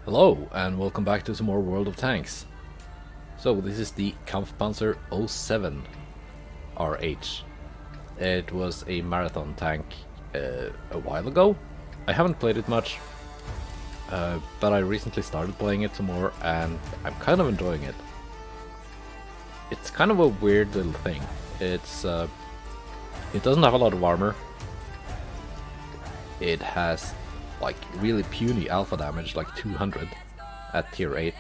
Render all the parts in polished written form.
Hello and welcome back to some more World of Tanks. So this is the Kampfpanzer 07 RH. It was a marathon tank a while ago. I haven't played it much, but I recently started playing it some more and I'm kind of enjoying it. It's kind of a weird little thing. It doesn't have a lot of armor. It has like really puny alpha damage, like 200 at tier 8.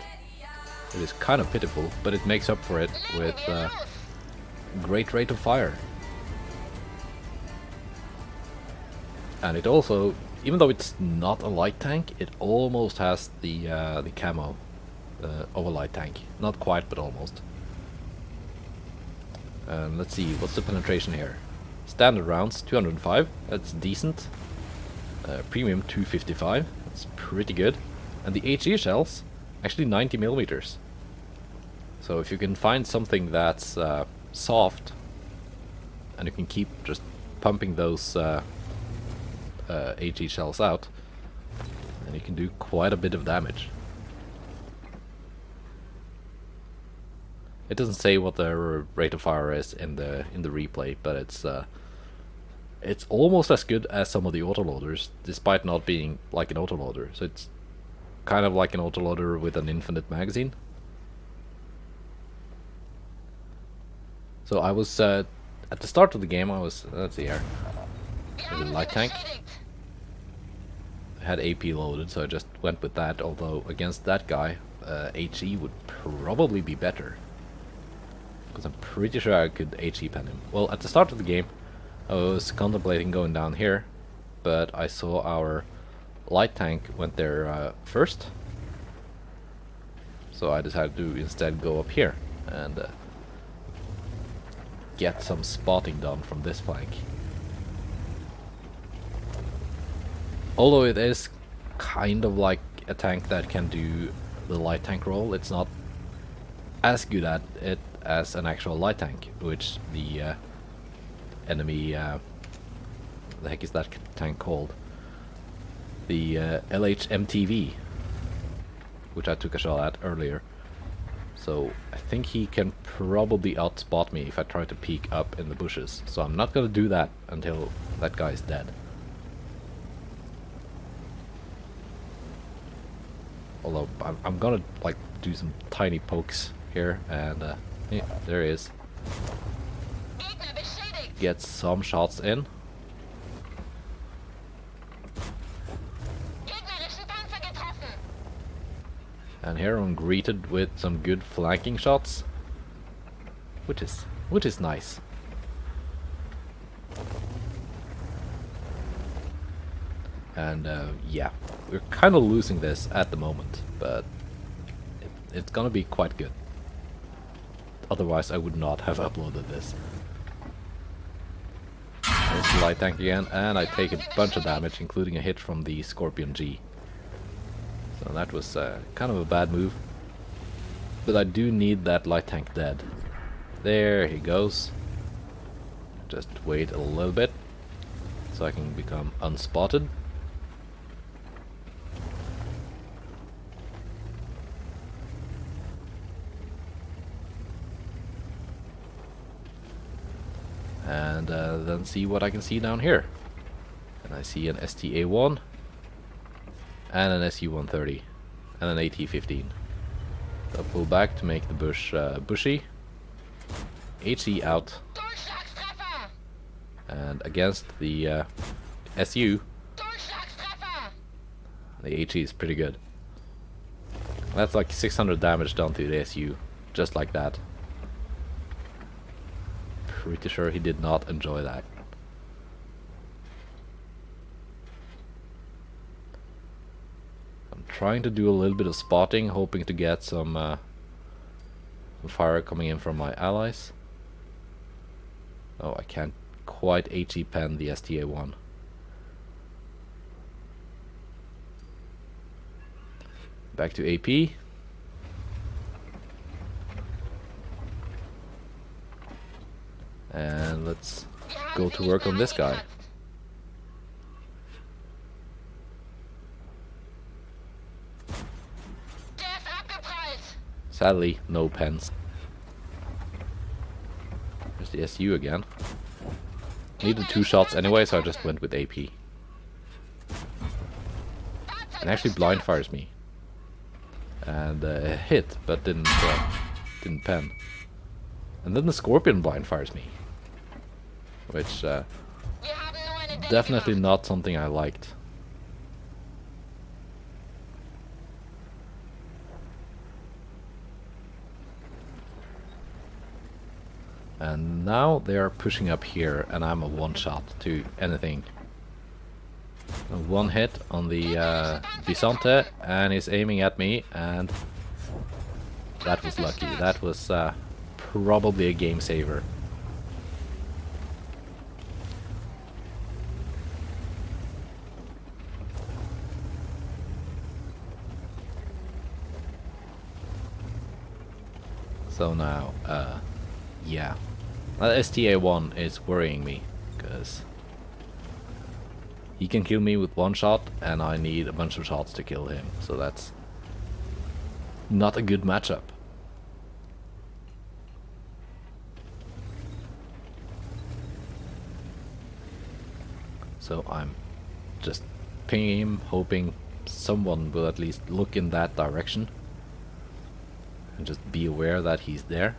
It is kind of pitiful, but it makes up for it with great rate of fire. And it also, even though it's not a light tank, it almost has the camo of a light tank. Not quite, but almost. And let's see, what's the penetration here? Standard rounds, 205, that's decent. Premium 255, that's pretty good. And the HE shells, actually 90 millimeters. So if you can find something that's soft, and you can keep just pumping those HE shells out, then you can do quite a bit of damage. It doesn't say what the rate of fire is in the replay, but it's almost as good as some of the autoloaders, despite not being like an autoloader. So it's kind of like an autoloader with an infinite magazine. So I was at the start of the game. I was let's see here, with a light tank. I had AP loaded, so I just went with that. Although against that guy, HE would probably be better, because I'm pretty sure I could HE pen him. Well, at the start of the game, I was contemplating going down here, but I saw our light tank went there first, so I decided to instead go up here and get some spotting done from this flank. Although it is kind of like a tank that can do the light tank role, it's not as good at it as an actual light tank, which the enemy, the heck is that tank called? The LHMTV, which I took a shot at earlier. So I think he can probably outspot me if I try to peek up in the bushes. So I'm not gonna do that until that guy is dead. Although I'm gonna like do some tiny pokes here, and yeah, there he is. Get some shots in. And here I'm greeted with some good flanking shots, which is nice. And yeah, we're kind of losing this at the moment, but it's gonna be quite good. Otherwise, I would not have uploaded this. There's the light tank again, and I take a bunch of damage, including a hit from the Scorpion G. So that was kind of a bad move. But I do need that light tank dead. There he goes. Just wait a little bit, so I can become unspotted. And then see what I can see down here. And I see an STA-1 and an SU-130 and an AT-15. So pull back to make the bush bushy. HE out. And against the SU, the HE is pretty good. That's like 600 damage done to the SU, just like that. Pretty sure he did not enjoy that. I'm trying to do a little bit of spotting, hoping to get some fire coming in from my allies. Oh, I can't quite HE pen the STA-1. Back to AP. And let's go to work on this guy. Sadly, no pens. There's the SU again. Needed 2 shots anyway, so I just went with AP. And actually blind fires me. And hit, but didn't pen. And then the Scorpion blind fires me. Which, definitely not something I liked. And now they are pushing up here, and I'm a one-shot to anything. A 1 hit on the Bisonte, and he's aiming at me, and that was lucky. That was probably a game saver. So now, yeah. STA1 is worrying me, because he can kill me with 1 shot, and I need a bunch of shots to kill him, so that's not a good matchup. So I'm just pinging him, hoping someone will at least look in that direction. And just be aware that he's there.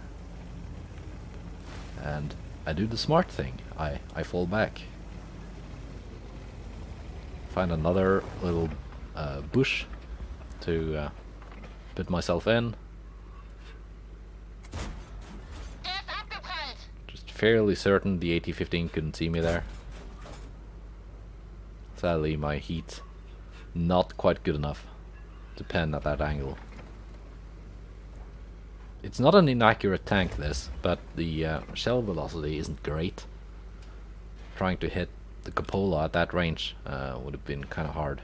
And I do the smart thing. I fall back. Find another little bush to put myself in. Just fairly certain the AT-15 couldn't see me there. Sadly, my heat not quite good enough to pen at that angle. It's not an inaccurate tank, this, but the shell velocity isn't great. Trying to hit the cupola at that range would have been kind of hard.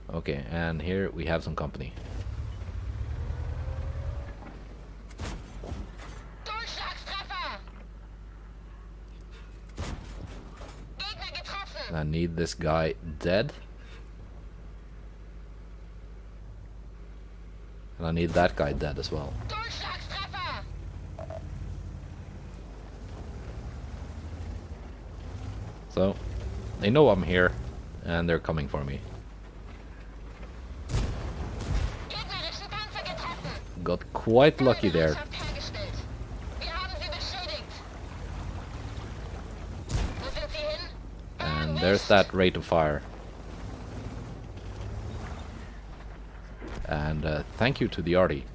Okay, and here we have some company. And I need this guy dead. And I need that guy dead as well. So, they know I'm here, and they're coming for me. Got quite lucky there. And there's that rate of fire. And thank you to the Arty.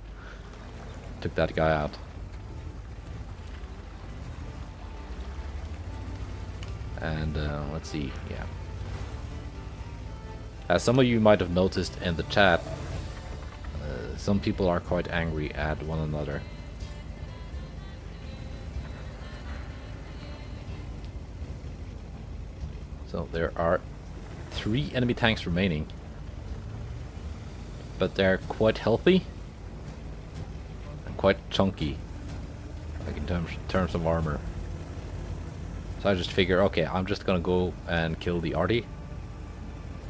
Took that guy out. And let's see, yeah. As some of you might have noticed in the chat, some people are quite angry at one another. So there are 3 enemy tanks remaining, but they're quite healthy and quite chunky, like in terms of armor. So I just figure, okay, I'm just gonna go and kill the Arty.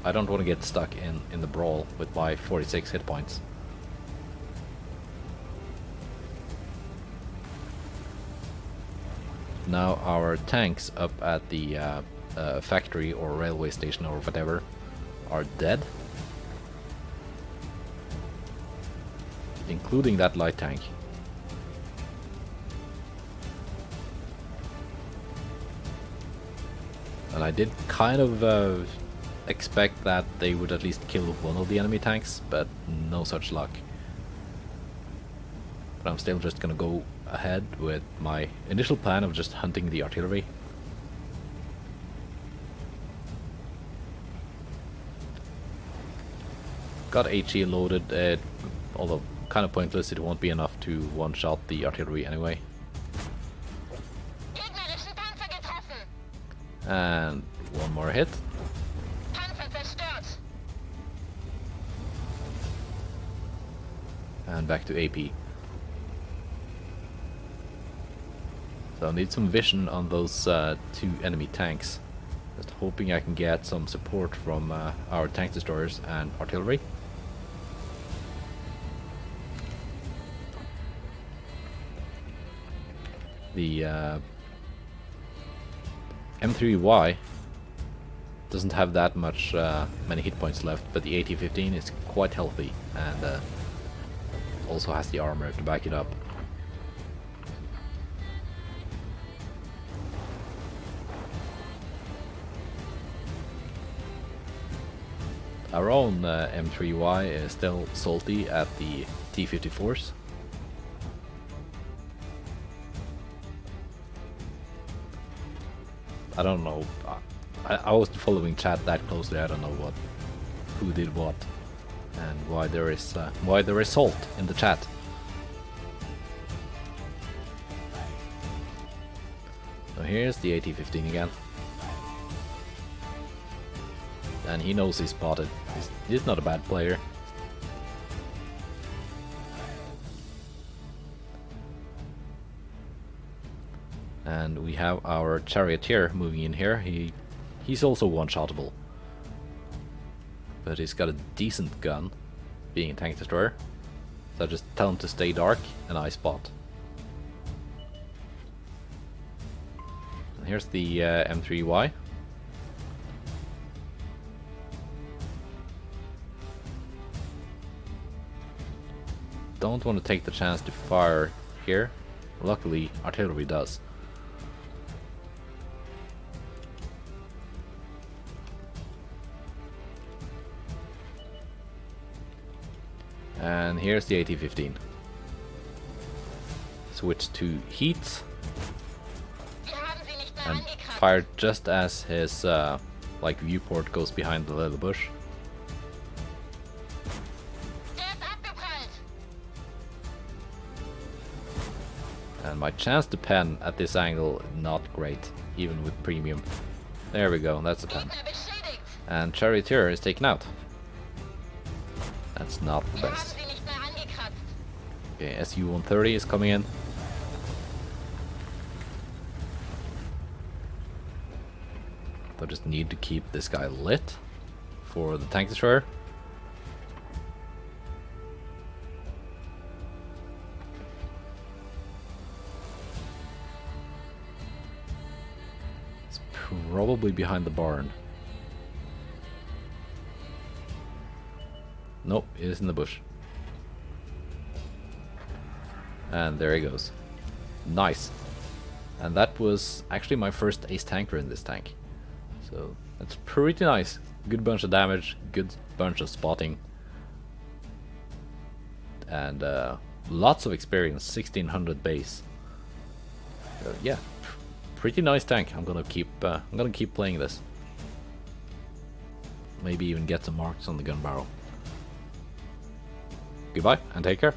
I don't want to get stuck in the brawl with my 46 hit points. Now our tanks up at the factory or railway station or whatever are dead, including that light tank. And I did kind of expect that they would at least kill one of the enemy tanks, but no such luck. But I'm still just gonna go ahead with my initial plan of just hunting the artillery. Got HE loaded, although kind of pointless, it won't be enough to one-shot the artillery anyway. And 1 more hit. And back to AP. So I need some vision on those 2 enemy tanks. Just hoping I can get some support from our tank destroyers and artillery. The M3Y doesn't have that much many hit points left, but the AT-15 is quite healthy and also has the armor to back it up. Our own M3Y is still salty at the T-54s. I don't know. I wasn't following chat that closely. I don't know who did what, and why there is salt in the chat. So here's the AT-15 again, and he knows he's spotted. He's not a bad player. And we have our charioteer moving in here. He's also one-shottable, but he's got a decent gun, being a tank destroyer. So I just tell him to stay dark, and I spot. And here's the M3Y. Don't want to take the chance to fire here. Luckily, artillery does. And here's the AT-15. Switch to heat and fire just as his like viewport goes behind the little bush. And my chance to pen at this angle, not great, even with premium. There we go, that's a pen. And charioteer is taken out. That's not the best. Okay, SU-130 is coming in. I just need to keep this guy lit for the tank destroyer. It's probably behind the barn. Nope, it is in the bush. And there he goes. Nice. And that was actually my first ace tanker in this tank. So that's pretty nice. Good bunch of damage, good bunch of spotting. And lots of experience, 1600 base. So yeah, pretty nice tank. I'm gonna keep playing this. Maybe even get some marks on the gun barrel. Goodbye and take care.